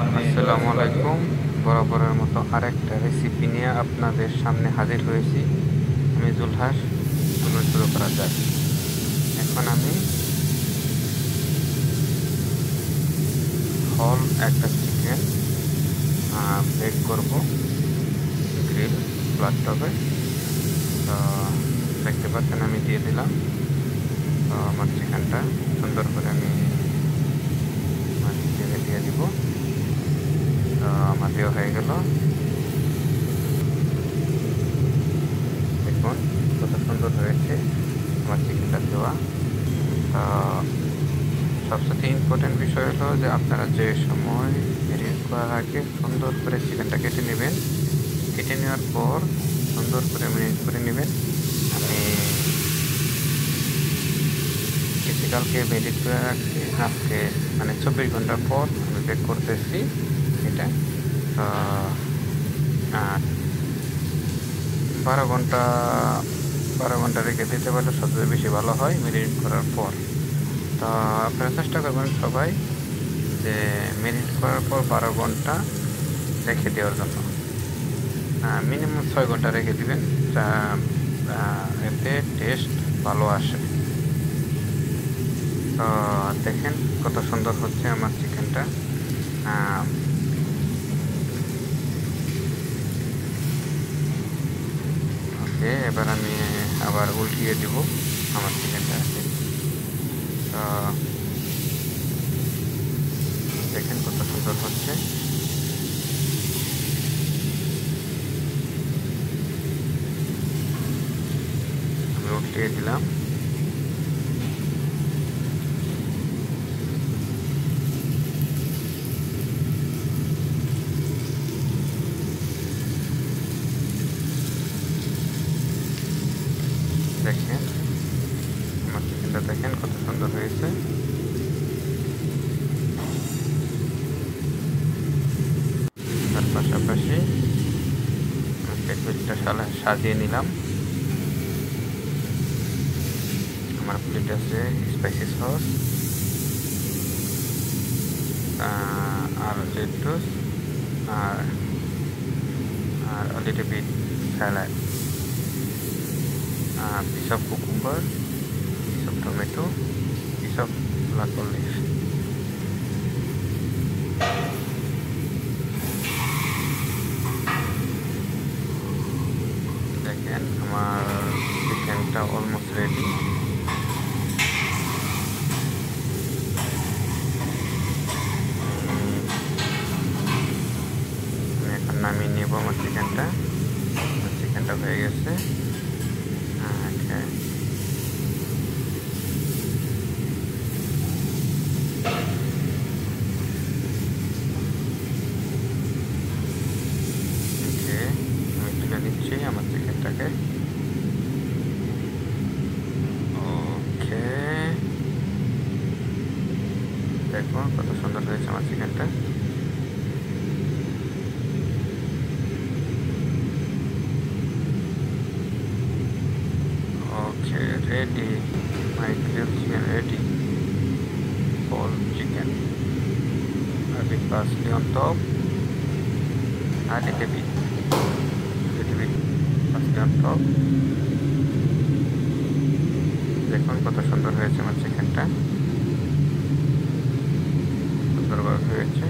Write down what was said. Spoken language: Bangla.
আসসালামু আলাইকুম। বরাবরের মতো আরেকটা রেসিপি নিয়ে আপনাদের সামনে হাজির হয়েছি। আমি জুলহাস। চলুন শুরু করা যাক। এখন আমি হল একটা চিকেন বেক করব গ্রিল ফ্ল্যাট টপে। তো দেখতে পাচ্ছেন আমি দিয়ে দিলাম। তো আমার চিকেনটা সুন্দর করে আমি তেলে দিয়ে দিব। তো আমার দেওয়া হয়ে গেল। দেখুন কত সুন্দর হয়েছে আমার চিকেনটা দেওয়া। সবচেয়ে ইম্পর্টেন্ট বিষয় হলো যে আপনারা যে সময় ম্যারিনেট করার আগে সুন্দর করে চিকেনটা কেটে নেবেন। কেটে নেওয়ার পর সুন্দর করে ম্যারিনেট করে নেবেন। আমি কালকে ম্যারিনেট করে রাখছি, আজকে মানে 24 ঘন্টা পর আমি বেক করতেছি এটা। 12 ঘন্টা রেখে দিতে পারলে সবচেয়ে বেশি ভালো হয় ম্যারিনেট করার পর। তো আপনারা চেষ্টা করবেন সবাই যে ম্যারিনেট করার পর 12 ঘন্টা রেখে দেওয়ার জন্য। মিনিমাম 6 ঘন্টা রেখে দিবেন, এতে টেস্ট ভালো আসে। তো দেখেন কত সুন্দর হচ্ছে আমার চিকেনটা। ওকে, এবার আমি আবার উল্টিয়ে দিব আমার চিকেনটা। তো দেখেন কত সুন্দর হচ্ছে। আমি উল্টিয়ে দিলাম। দেখেন আমার চিকেনটা, দেখেন কত সুন্দর হয়েছে। তার পাশাপাশি প্লেটটা সাজিয়ে নিলাম। আমার প্লেট আছে স্পাইসি সস আর লেটুস আর little bit salad, piece of cucumber, piece of tomato, piece of black olive. দেখেন আমার চিকেনটা অলমোস্ট রেডি। আমি এখন নামিয়ে নেব আমার চিকেনটা হয়ে গেছে। আমি তুলে নিচ্ছি আমার চিকেনটাকে। ওকে, দেখুন কত সুন্দর হয়েছে আমার চিকেনটা। Okay, ready, my grill chicken ready. whole chicken, a bit parsley on top, a little bit parsley on top. দেখুন কত সুন্দর হয়েছে আমার চিকেনটা, সুন্দরভাবে হয়েছে।